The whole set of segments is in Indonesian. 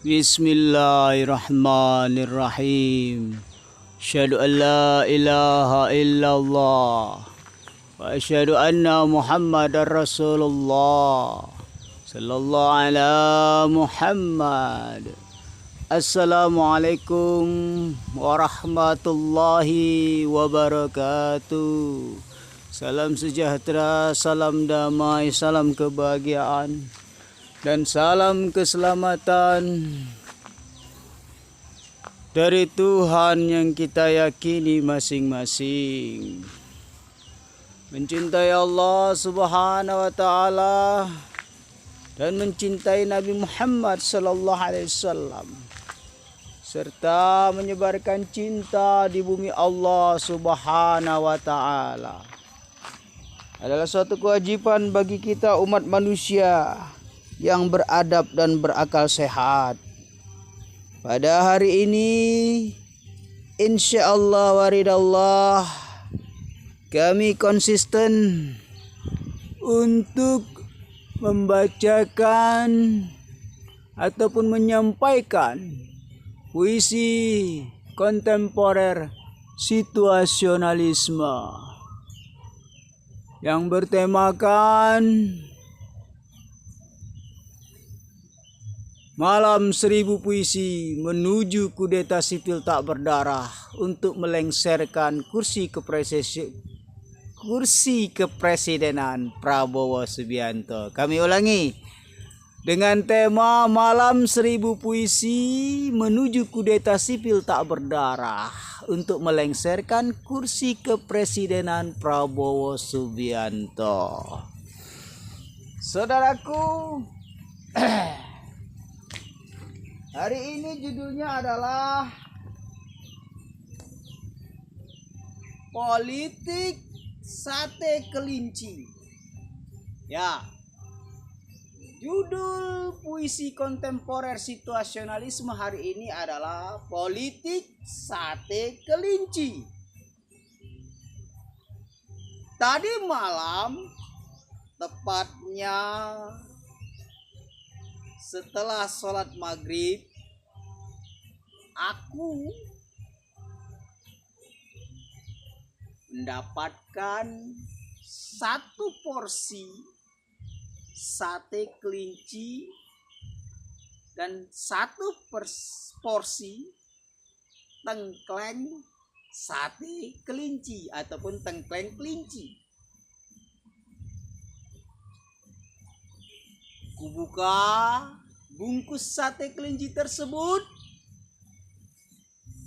Bismillahirrahmanirrahim. Asyhadu an la ilaha illallah wa asyhadu anna Muhammadar Rasulullah. Sallallahu ala Muhammad. Assalamualaikum warahmatullahi wabarakatuh. Salam sejahtera, salam damai, salam kebahagiaan, dan salam keselamatan dari Tuhan yang kita yakini masing-masing. Mencintai Allah Subhanahu wa taala dan mencintai Nabi Muhammad sallallahu alaihi wasallam, serta menyebarkan cinta di bumi Allah Subhanahu wa taala adalah suatu kewajiban bagi kita umat manusia yang beradab dan berakal sehat. Pada hari ini, insyaallah waridallah, kami konsisten untuk membacakan ataupun menyampaikan puisi kontemporer situasionalisme yang bertemakan Malam 1000 Puisi Menuju Kudeta Sipil Tak Berdarah untuk melengsarkan kursi kepresidenan Prabowo Subianto. Kami ulangi, dengan tema Malam 1000 Puisi Menuju Kudeta Sipil Tak Berdarah untuk melengsarkan kursi kepresidenan Prabowo Subianto. Saudaraku, hari ini judulnya adalah Politik Sate Kelinci. Ya, judul puisi kontemporer situasionalisme hari ini adalah Politik Sate Kelinci. Tadi malam, tepatnya setelah sholat maghrib, aku mendapatkan satu porsi sate kelinci dan satu porsi tengkleng sate kelinci ataupun tengkleng kelinci. Kubuka bungkus sate kelinci tersebut,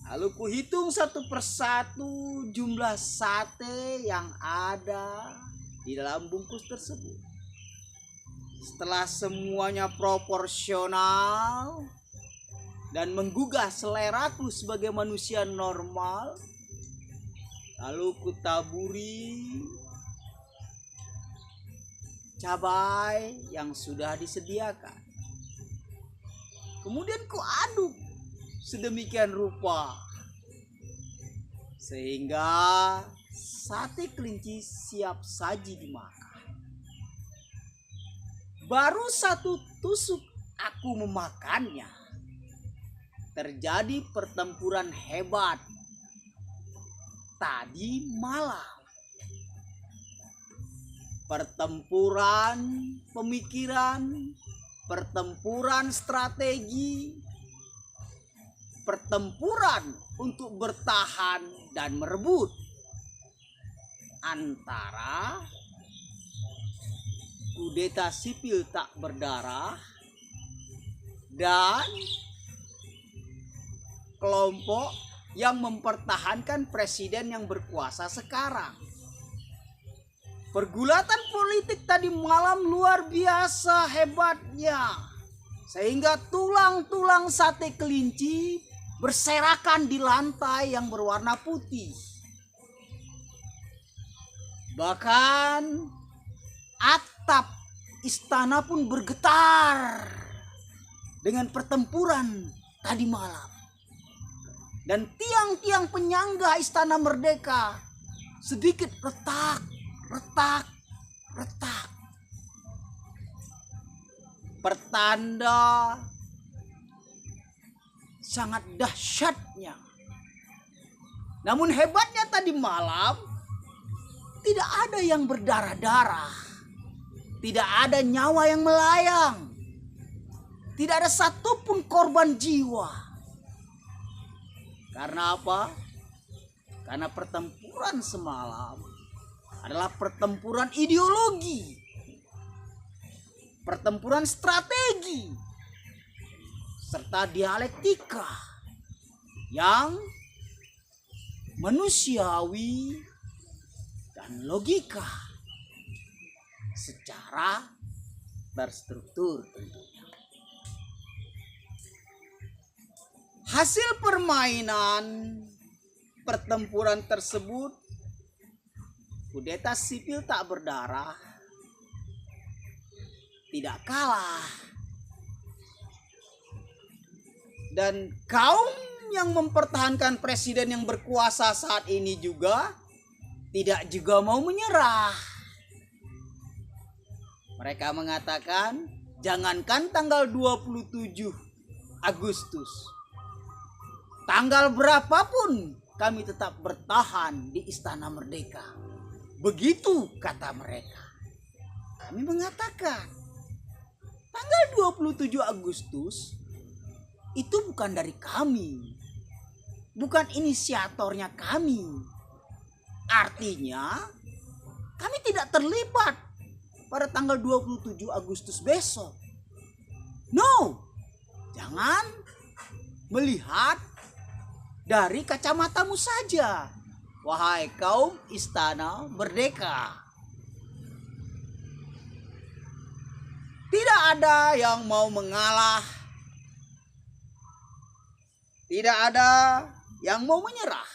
lalu kuhitung satu persatu jumlah sate yang ada di dalam bungkus tersebut. Setelah semuanya proporsional dan menggugah seleraku sebagai manusia normal, lalu kutaburi cabai yang sudah disediakan. Kemudian kuaduk sedemikian rupa sehingga sate kelinci siap saji dimakan. Baru satu tusuk aku memakannya, terjadi pertempuran hebat tadi malam. Pertempuran pemikiran, pertempuran strategi, pertempuran untuk bertahan dan merebut antara kudeta sipil tak berdarah dan kelompok yang mempertahankan presiden yang berkuasa sekarang. Pergulatan politik tadi malam luar biasa hebatnya, sehingga tulang-tulang sate kelinci berserakan di lantai yang berwarna putih. Bahkan atap istana pun bergetar dengan pertempuran tadi malam. Dan tiang-tiang penyangga Istana Merdeka sedikit retak. Pertanda sangat dahsyatnya. Namun hebatnya tadi malam tidak ada yang berdarah-darah. Tidak ada nyawa yang melayang. Tidak ada satupun korban jiwa. Karena apa? Karena pertempuran semalam adalah pertempuran ideologi, pertempuran strategi, serta dialektika yang manusiawi dan logika secara terstruktur tentunya. Hasil permainan pertempuran tersebut, kudeta sipil tak berdarah, tidak kalah. Dan kaum yang mempertahankan presiden yang berkuasa saat ini juga tidak juga mau menyerah. Mereka mengatakan, jangankan tanggal 27 Agustus, tanggal berapapun kami tetap bertahan di Istana Merdeka. Begitu kata mereka. Kami mengatakan, tanggal 27 Agustus itu bukan dari kami. Bukan inisiatornya kami. Artinya, kami tidak terlibat pada tanggal 27 Agustus besok. No, jangan melihat dari kacamatamu saja, wahai kaum Istana Merdeka. Tidak ada yang mau mengalah. Tidak ada yang mau menyerah.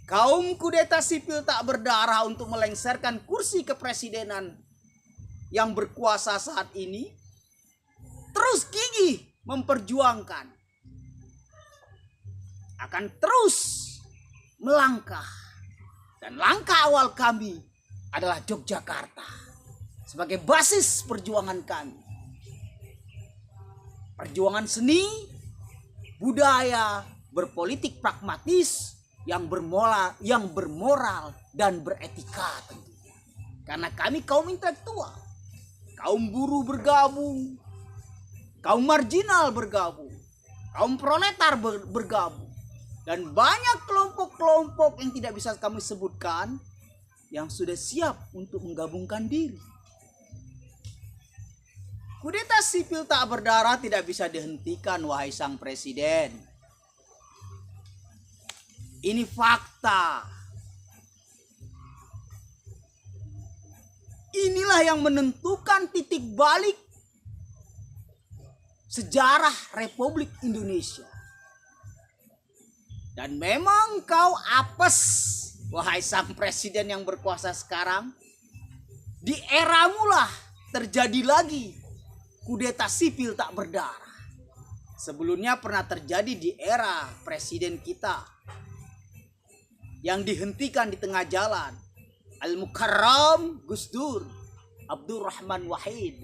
Kaum kudeta sipil tak berdarah untuk melengsarkan kursi kepresidenan yang berkuasa saat ini terus gigih memperjuangkan, akan terus melangkah. Dan langkah awal kami adalah Yogyakarta sebagai basis perjuangan kami. Perjuangan seni, budaya, berpolitik pragmatis yang bermoral dan beretika tentunya. Karena kami kaum intelektual, kaum buruh bergabung, kaum marginal bergabung, kaum proletar bergabung, dan banyak kelompok-kelompok yang tidak bisa kami sebutkan yang sudah siap untuk menggabungkan diri. Kudeta sipil tak berdarah tidak bisa dihentikan, wahai sang presiden. Ini fakta. Inilah yang menentukan titik balik sejarah Republik Indonesia. Dan memang kau apes, wahai sang presiden yang berkuasa sekarang. Di eramu lah terjadi lagi kudeta sipil tak berdarah. Sebelumnya pernah terjadi di era presiden kita yang dihentikan di tengah jalan, Al-Mukarram Gus Dur Abdurrahman Wahid,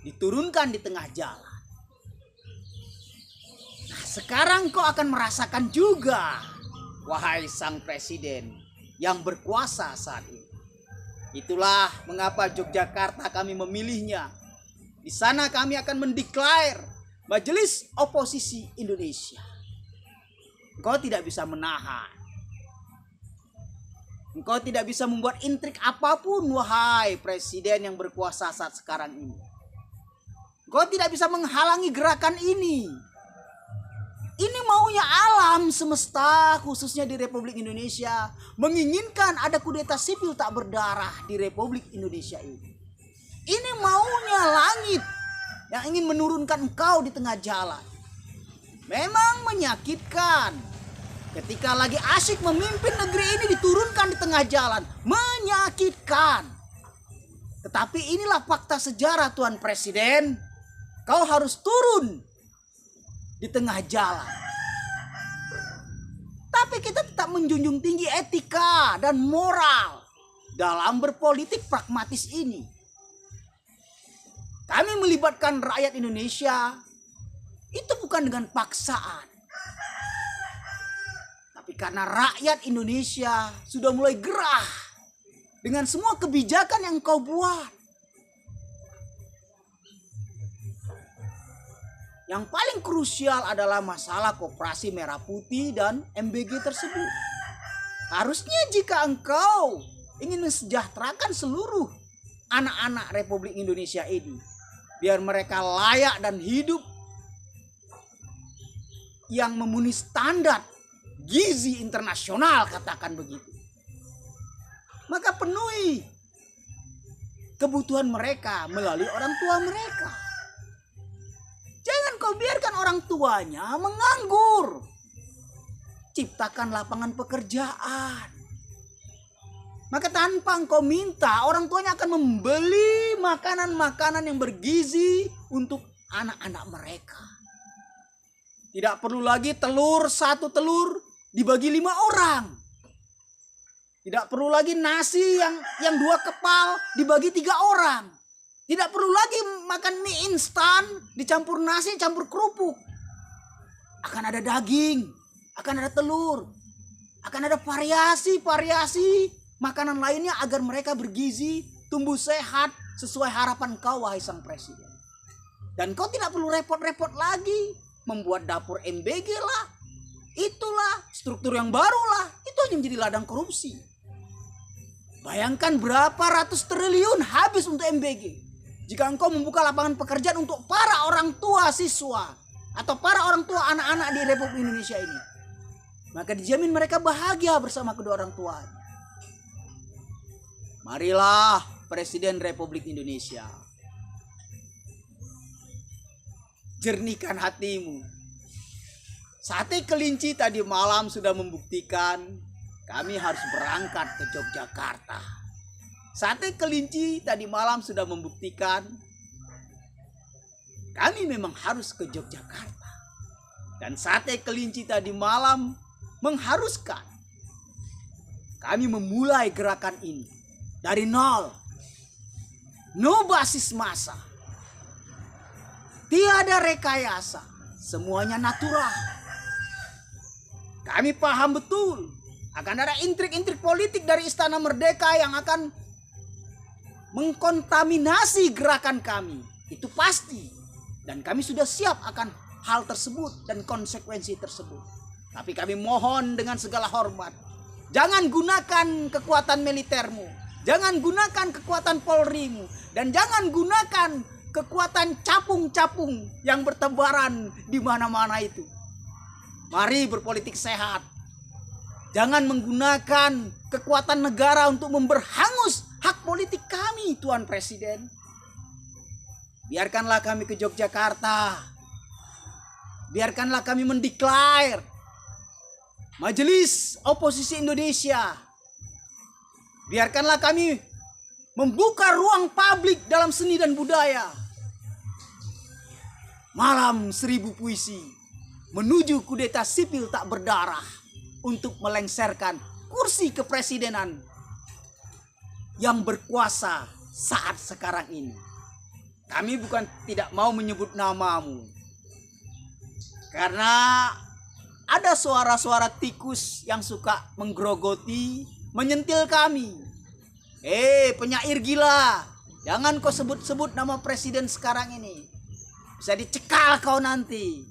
diturunkan di tengah jalan. Nah, sekarang kau akan merasakan juga, wahai sang presiden yang berkuasa saat ini. Itulah mengapa Yogyakarta kami memilihnya. Di sana kami akan mendeklar Majelis Oposisi Indonesia. Engkau tidak bisa menahan. Engkau tidak bisa membuat intrik apapun, wahai presiden yang berkuasa saat sekarang ini. Engkau tidak bisa menghalangi gerakan ini. Ini maunya alam semesta, khususnya di Republik Indonesia, menginginkan ada kudeta sipil tak berdarah di Republik Indonesia ini. Ini maunya langit yang ingin menurunkan engkau di tengah jalan. Memang menyakitkan ketika lagi asyik memimpin negeri ini diturunkan di tengah jalan. Menyakitkan. Tetapi inilah fakta sejarah, Tuan Presiden. Kau harus turun di tengah jalan. Tapi kita tetap menjunjung tinggi etika dan moral dalam berpolitik pragmatis ini. Kami melibatkan rakyat Indonesia itu bukan dengan paksaan. Tapi karena rakyat Indonesia sudah mulai gerah dengan semua kebijakan yang kau buat. Yang paling krusial adalah masalah Koperasi Merah Putih dan MBG tersebut. Harusnya jika engkau ingin mensejahterakan seluruh anak-anak Republik Indonesia ini, biar mereka layak dan hidup yang memenuhi standar gizi internasional, katakan begitu, maka penuhi kebutuhan mereka melalui orang tua mereka. Jangan kau biarkan orang tuanya menganggur. Ciptakan lapangan pekerjaan. Maka tanpa engkau minta, orang tuanya akan membeli makanan-makanan yang bergizi untuk anak-anak mereka. Tidak perlu lagi satu telur dibagi 5 orang. Tidak perlu lagi nasi yang 2 kepal dibagi 3 orang. Tidak perlu lagi makan mie instan dicampur nasi, campur kerupuk. Akan ada daging, akan ada telur, akan ada variasi makanan lainnya agar mereka bergizi, tumbuh sehat sesuai harapan kau, wahai Sang Presiden. Dan kau tidak perlu repot-repot lagi membuat dapur MBG lah. Itulah struktur yang baru lah. Itu hanya menjadi ladang korupsi. Bayangkan berapa ratus triliun habis untuk MBG. Jika engkau membuka lapangan pekerjaan untuk para orang tua siswa atau para orang tua anak-anak di Republik Indonesia ini, maka dijamin mereka bahagia bersama kedua orang tuanya. Marilah Presiden Republik Indonesia, jernihkan hatimu. Sate kelinci tadi malam sudah membuktikan kami harus berangkat ke Yogyakarta. Sate kelinci tadi malam sudah membuktikan kami memang harus ke Yogyakarta. Dan sate kelinci tadi malam mengharuskan kami memulai gerakan ini dari nol. No basis massa. Tiada rekayasa. Semuanya natural. Kami paham betul akan ada intrik-intrik politik dari Istana Merdeka yang akan mengkontaminasi gerakan kami. Itu pasti. Dan kami sudah siap akan hal tersebut dan konsekuensi tersebut. Tapi kami mohon dengan segala hormat, jangan gunakan kekuatan militermu, jangan gunakan kekuatan polrimu, dan jangan gunakan kekuatan capung-capung yang bertebaran di mana-mana itu. Mari berpolitik sehat. Jangan menggunakan kekuatan negara untuk memberhangus hak politik kami, Tuan Presiden. Biarkanlah kami ke Yogyakarta. Biarkanlah kami mendeklar Majelis Oposisi Indonesia. Biarkanlah kami membuka ruang publik dalam seni dan budaya. Malam 1000 puisi menuju kudeta sipil tak berdarah untuk melengsarkan kursi kepresidenan yang berkuasa saat sekarang ini. Kami bukan tidak mau menyebut namamu, karena ada suara-suara tikus yang suka menggerogoti, menyentil kami. Penyair gila, jangan kau sebut-sebut nama presiden sekarang ini. Bisa dicekal kau nanti,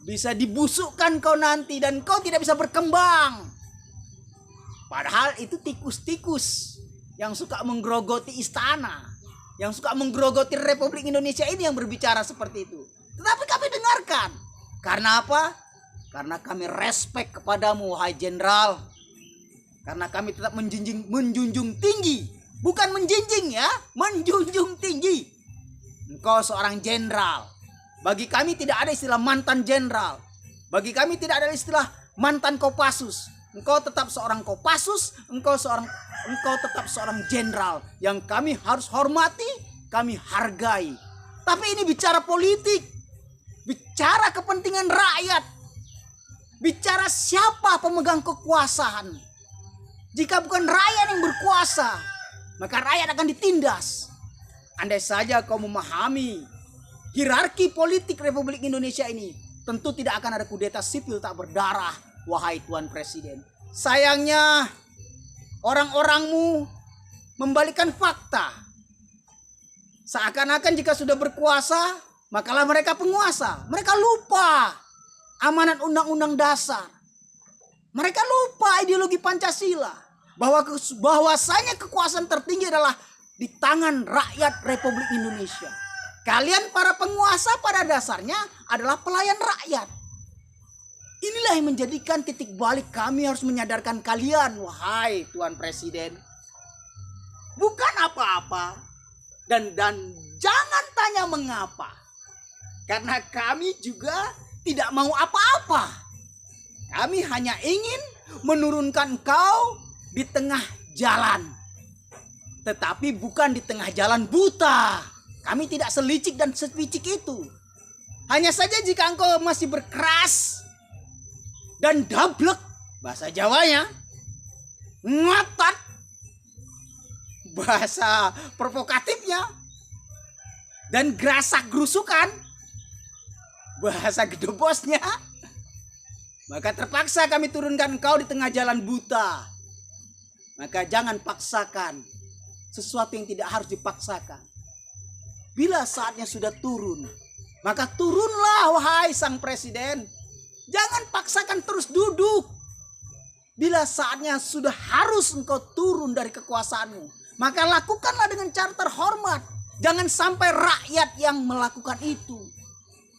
bisa dibusukkan kau nanti, dan kau tidak bisa berkembang. Padahal itu tikus-tikus yang suka menggerogoti istana, yang suka menggerogoti Republik Indonesia ini yang berbicara seperti itu. Tetapi kami dengarkan. Karena apa? Karena kami respect kepadamu, wahai jenderal. Karena kami tetap menjunjung tinggi. Bukan menjinjing ya, menjunjung tinggi. Engkau seorang jenderal. Bagi kami tidak ada istilah mantan jenderal. Bagi kami tidak ada istilah mantan Kopassus. Engkau tetap seorang Kopassus, engkau tetap seorang jenderal yang kami harus hormati, kami hargai. Tapi ini bicara politik, bicara kepentingan rakyat, bicara siapa pemegang kekuasaan. Jika bukan rakyat yang berkuasa, maka rakyat akan ditindas. Andai saja kau memahami hierarki politik Republik Indonesia ini, tentu tidak akan ada kudeta sipil tak berdarah, wahai Tuan Presiden. Sayangnya orang-orangmu membalikkan fakta. Seakan-akan jika sudah berkuasa, makalah mereka penguasa. Mereka lupa amanat undang-undang dasar. Mereka lupa ideologi Pancasila. Bahwasanya kekuasaan tertinggi adalah di tangan rakyat Republik Indonesia. Kalian para penguasa pada dasarnya adalah pelayan rakyat. Inilah yang menjadikan titik balik kami harus menyadarkan kalian, wahai Tuan Presiden. Bukan apa-apa. Dan jangan tanya mengapa. Karena kami juga tidak mau apa-apa. Kami hanya ingin menurunkan kau di tengah jalan. Tetapi bukan di tengah jalan buta. Kami tidak selicik dan sepicik itu. Hanya saja jika engkau masih berkeras dan dablek, bahasa Jawanya, ngotot, bahasa provokatifnya, dan gerasak gerusukan, bahasa gedebosnya, maka terpaksa kami turunkan engkau di tengah jalan buta. Maka jangan paksakan sesuatu yang tidak harus dipaksakan. Bila saatnya sudah turun, maka turunlah wahai Sang Presiden. Jangan paksakan terus duduk. Bila saatnya sudah harus engkau turun dari kekuasaanmu, maka lakukanlah dengan cara terhormat. Jangan sampai rakyat yang melakukan itu.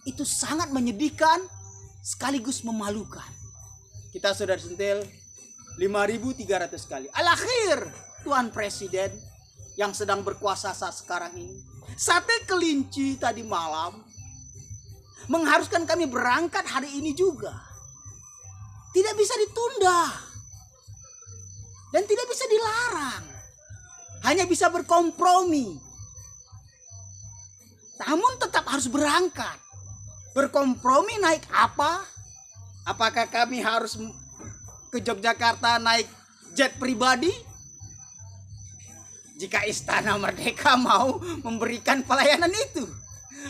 Itu sangat menyedihkan sekaligus memalukan. Kita sudah disentil 5.300 kali. Al-akhir, Tuan Presiden yang sedang berkuasa saat sekarang ini. Sate kelinci tadi malam mengharuskan kami berangkat hari ini juga. Tidak bisa ditunda. Dan tidak bisa dilarang. Hanya bisa berkompromi. Namun tetap harus berangkat. Berkompromi naik apa? Apakah kami harus ke Yogyakarta naik jet pribadi? Jika Istana Merdeka mau memberikan pelayanan itu.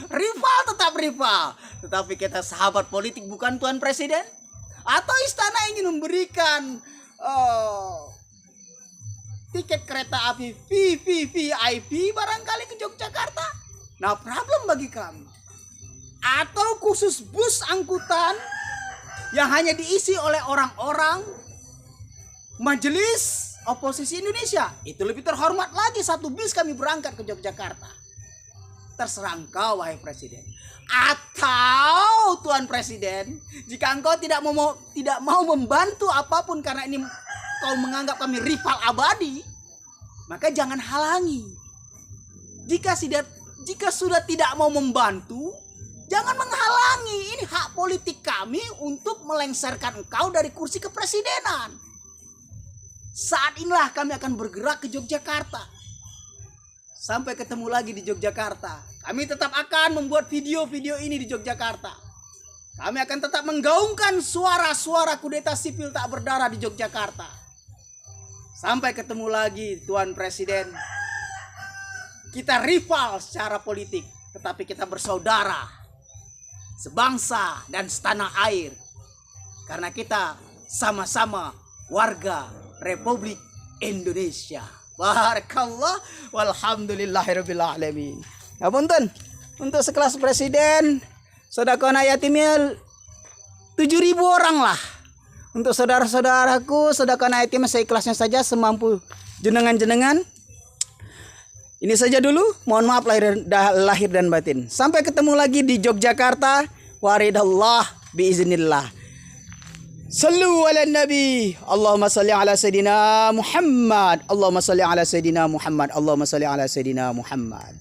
Rival tetap rival. Tetapi kita sahabat politik bukan Tuan Presiden? Atau Istana ingin memberikan tiket kereta api VIP barangkali ke Yogyakarta? Nah, problem bagi kami. Atau khusus bus angkutan yang hanya diisi oleh orang-orang Majelis Oposisi Indonesia. Itu lebih terhormat lagi, satu bis kami berangkat ke Yogyakarta. Terserah engkau wahai Presiden. Atau Tuan Presiden, jika engkau tidak mau membantu apapun karena ini kau menganggap kami rival abadi, maka jangan halangi. Jika sudah tidak mau membantu, jangan menghalangi. Ini hak politik kami untuk melengsarkan engkau dari kursi kepresidenan. Saat inilah kami akan bergerak ke Yogyakarta. Sampai ketemu lagi di Yogyakarta. Kami tetap akan membuat video-video ini di Yogyakarta. Kami akan tetap menggaungkan suara-suara kudeta sipil tak berdarah di Yogyakarta. Sampai ketemu lagi Tuan Presiden. Kita rival secara politik, tetapi kita bersaudara, sebangsa dan setanah air. Karena kita sama-sama warga Republik Indonesia. Barakallah walhamdulillahirabbil alamin. Ngapunten, untuk sekelas presiden sedekah yatimnya 7.000 orang lah. Untuk saudara-saudaraku sedekah yatim seikhlasnya saja semampu jenengan-jenengan. Ini saja dulu, mohon maaf lahir dan batin. Sampai ketemu lagi di Yogyakarta. Waridallah biiznillah. Sallu ala nabi. Allahumma salli ala sayidina Muhammad. Allahumma salli ala sayidina Muhammad. Allahumma salli ala sayidina Muhammad.